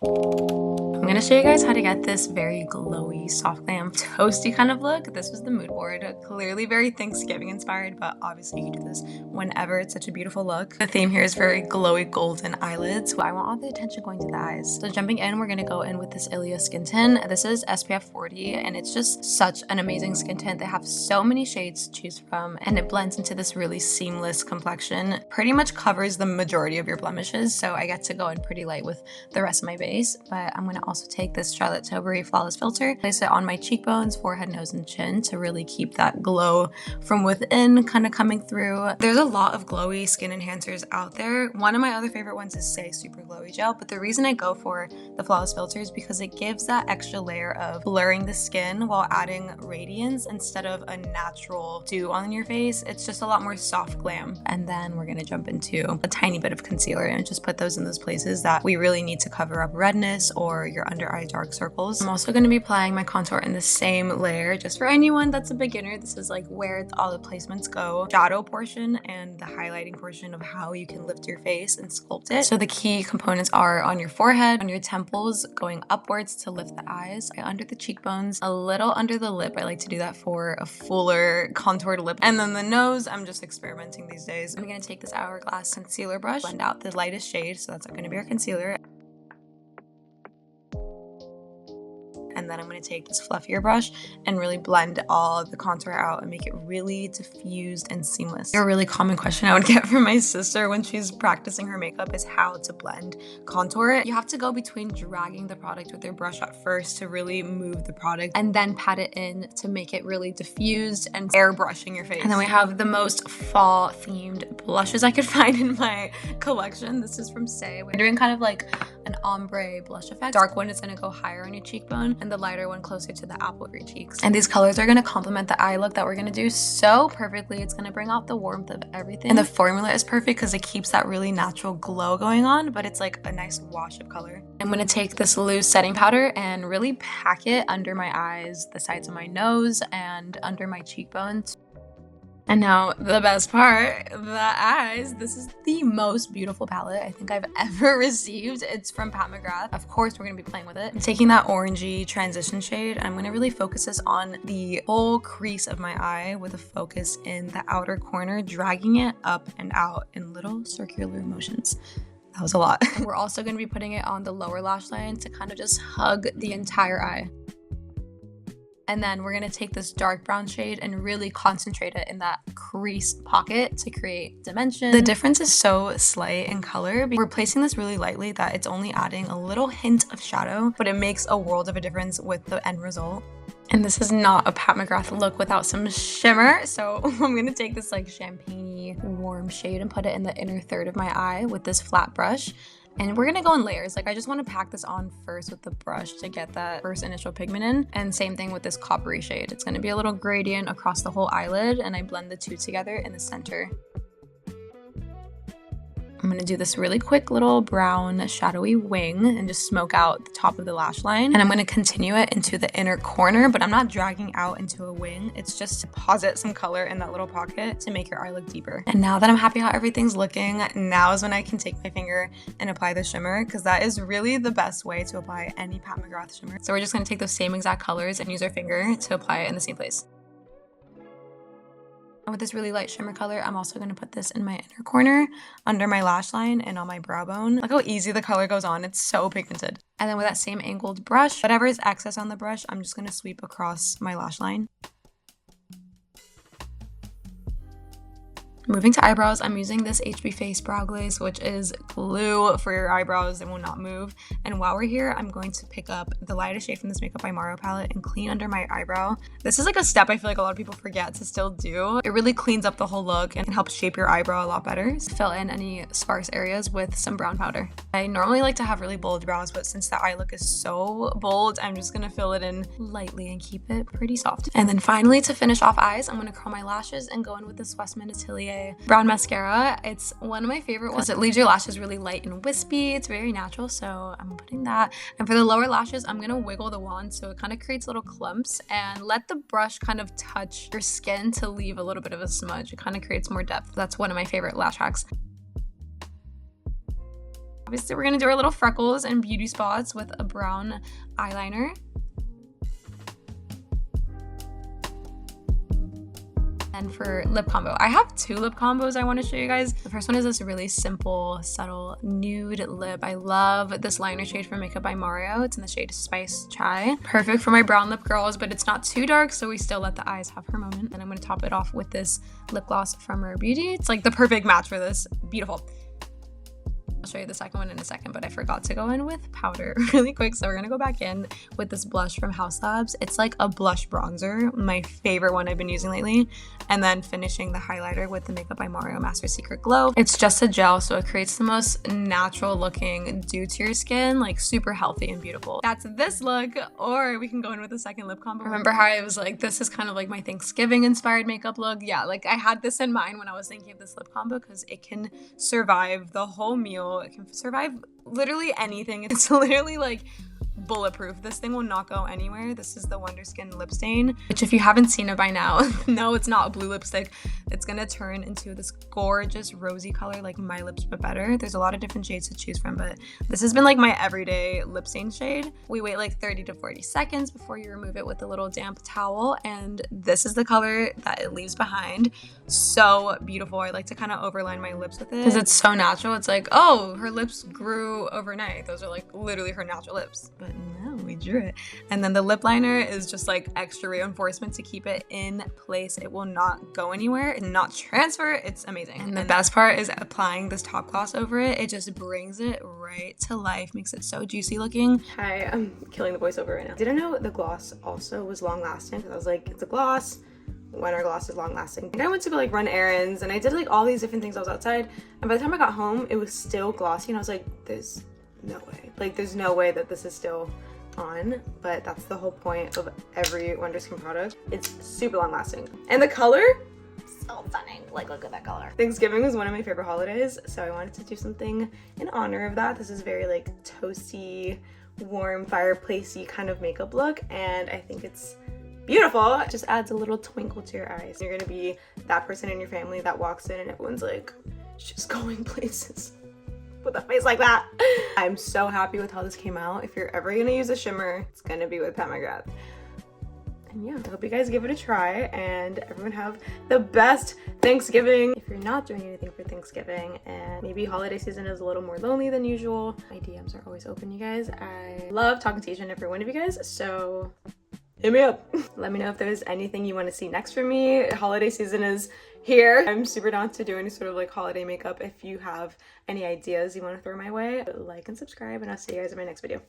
I'm gonna show you guys how to get this very glowy, soft glam, toasty kind of look. This was the mood board. Clearly very Thanksgiving inspired, but obviously you can do this whenever. It's such a beautiful look. The theme here is very glowy golden eyelids. I want all the attention going to the eyes. So jumping in, we're gonna go in with this Ilia skin tint. This is SPF 40 and it's just such an amazing skin tint. They have so many shades to choose from and it blends into this really seamless complexion. Pretty much covers the majority of your blemishes. So I get to go in pretty light with the rest of my base, but I'm gonna also take this Charlotte Tilbury Flawless Filter, place it on my cheekbones, forehead, nose, and chin to really keep that glow from within kind of coming through. There's a lot of glowy skin enhancers out there. One of my other favorite ones is Saie Super Glowy Gel, but the reason I go for the Flawless Filter is because it gives that extra layer of blurring the skin while adding radiance instead of a natural dew on your face. It's just a lot more soft glam. And then we're gonna jump into a tiny bit of concealer and just put those in those places that we really need to cover up redness or your under eye dark circles. I'm also going to be applying my contour in the same layer. Just for anyone that's a beginner, this is like where all the placements go. Shadow portion and the highlighting portion of how you can lift your face and sculpt it. So the key components are on your forehead, on your temples, going upwards to lift the eyes, under the cheekbones, a little under the lip. I like to do that for a fuller contoured lip. And then the nose, I'm just experimenting these days. I'm going to take this Hourglass concealer brush, blend out the lightest shade. So that's going to be our concealer. And then I'm going to take this fluffier brush and really blend all the contour out and make it really diffused and seamless. A really common question I would get from my sister when she's practicing her makeup is how to blend contour. You have to go between dragging the product with your brush at first to really move the product and then pat it in to make it really diffused and airbrushing your face. And then we have the most fall themed blushes I could find in my collection. This is from Saie. We're doing kind of like an ombre blush effect. Dark one is going to go higher on your cheekbone and the lighter one closer to the apple of your cheeks. And these colors are going to complement the eye look that we're going to do so perfectly. It's going to bring out the warmth of everything. And the formula is perfect because it keeps that really natural glow going on, but it's like a nice wash of color. I'm going to take this loose setting powder and really pack it under my eyes, the sides of my nose, and under my cheekbones. And now the best part, the eyes. This is the most beautiful palette I think I've ever received. It's from Pat McGrath. Of course, we're gonna be playing with it. I'm taking that orangey transition shade. I'm gonna really focus this on the whole crease of my eye with a focus in the outer corner, dragging it up and out in little circular motions. That was a lot. And we're also gonna be putting it on the lower lash line to kind of just hug the entire eye. And then we're going to take this dark brown shade and really concentrate it in that crease pocket to create dimension. The difference is so slight in color. We're placing this really lightly that it's only adding a little hint of shadow, but it makes a world of a difference with the end result. And this is not a Pat McGrath look without some shimmer. So I'm going to take this like champagne-y warm shade and put it in the inner third of my eye with this flat brush. And we're gonna go in layers. Like I just want to pack this on first with the brush to get that first initial pigment in. And same thing with this coppery shade. It's gonna be a little gradient across the whole eyelid and I blend the two together in the center. I'm going to do this really quick little brown shadowy wing and just smoke out the top of the lash line. And I'm going to continue it into the inner corner, but I'm not dragging out into a wing. It's just to deposit some color in that little pocket to make your eye look deeper. And now that I'm happy how everything's looking, now is when I can take my finger and apply the shimmer because that is really the best way to apply any Pat McGrath shimmer. So we're just going to take those same exact colors and use our finger to apply it in the same place. And with this really light shimmer color, I'm also going to put this in my inner corner, under my lash line, and on my brow bone. Look how easy the color goes on. It's so pigmented. And then with that same angled brush, whatever is excess on the brush, I'm just going to sweep across my lash line. Moving to eyebrows, I'm using this HB Face Brow Glaze, which is glue for your eyebrows. They will not move. And while we're here, I'm going to pick up the lightest shade from this Makeup by Mario palette and clean under my eyebrow. This is like a step I feel like a lot of people forget to still do. It really cleans up the whole look and helps shape your eyebrow a lot better. Fill in any sparse areas with some brown powder. I normally like to have really bold brows, but since the eye look is so bold, I'm just gonna fill it in lightly and keep it pretty soft. And then finally, to finish off eyes, I'm gonna curl my lashes and go in with this Westman Atelier brown mascara. It's one of my favorite ones. It leaves your lashes really light and wispy. It's very natural, so I'm putting that. And for the lower lashes, I'm gonna wiggle the wand so it kind of creates little clumps and let the brush kind of touch your skin to leave a little bit of a smudge. It kind of creates more depth. That's one of my favorite lash hacks. Obviously, we're gonna do our little freckles and beauty spots with a brown eyeliner. And for lip combo, I have 2 lip combos I want to show you guys. The first one is this really simple, subtle nude lip. I love this liner shade from Makeup by Mario. It's in the shade Spice Chai. Perfect for my brown lip girls, but it's not too dark, so we still let the eyes have her moment. And I'm going to top it off with this lip gloss from Rare Beauty. It's like the perfect match for this. Beautiful. I'll show you the second one in a second, but I forgot to go in with powder really quick, so we're gonna go back in with this blush from House Labs. It's like a blush bronzer, my favorite one I've been using lately, and then finishing the highlighter with the Makeup by Mario Master Secret Glow. It's just a gel, so it creates the most natural looking dew to your skin, like super healthy and beautiful. That's this look, or we can go in with a second lip combo. Remember how I was like, this is kind of like my Thanksgiving inspired makeup look? Yeah, like I had this in mind when I was thinking of this lip combo because it can survive the whole meal. It can survive literally anything. It's literally like bulletproof. This thing will not go anywhere. This is the Wonderskin lip stain, which if you haven't seen it by now, no, it's not a blue lipstick. It's gonna turn into this gorgeous rosy color like my lips but better. There's a lot of different shades to choose from, but this has been like my everyday lip stain shade. We wait like 30 to 40 seconds before you remove it with a little damp towel, and this is the color that it leaves behind. So beautiful. I like to kind of overline my lips with it because it's so natural. It's like, oh, her lips grew overnight. Those are like literally her natural lips, but no, we drew it. And then the lip liner is just like extra reinforcement to keep it in place. It will not go anywhere and not transfer. It's amazing. And the best part is applying this top gloss over it. It just brings it right to life, makes it so juicy looking. Hi, I'm killing the voiceover right now. Didn't know the gloss also was long lasting because I was like, it's a gloss. When our gloss is long lasting. And I went to go like run errands and I did like all these different things. I was outside and by the time I got home, it was still glossy and I was like, there's no way. Like there's no way that this is still on, but that's the whole point of every Wonderskin product. It's super long lasting. And the color, so stunning. Like look at that color. Thanksgiving was one of my favorite holidays, so I wanted to do something in honor of that. This is very like toasty, warm, fireplacey kind of makeup look, and I think it's beautiful. It just adds a little twinkle to your eyes. You're gonna be that person in your family that walks in and everyone's like, she's going places with a face like that. I'm so happy with how this came out. If you're ever gonna use a shimmer, it's gonna be with Grath. And yeah, I hope you guys give it a try and everyone have the best Thanksgiving. If you're not doing anything for Thanksgiving and maybe holiday season is a little more lonely than usual, my DMs are always open, you guys. I love talking to each and every one of you guys, so hit me up. Let me know if there's anything you want to see next from me. Holiday season is here. I'm super down to do any sort of like holiday makeup. If you have any ideas you want to throw my way, like and subscribe, and I'll see you guys in my next video.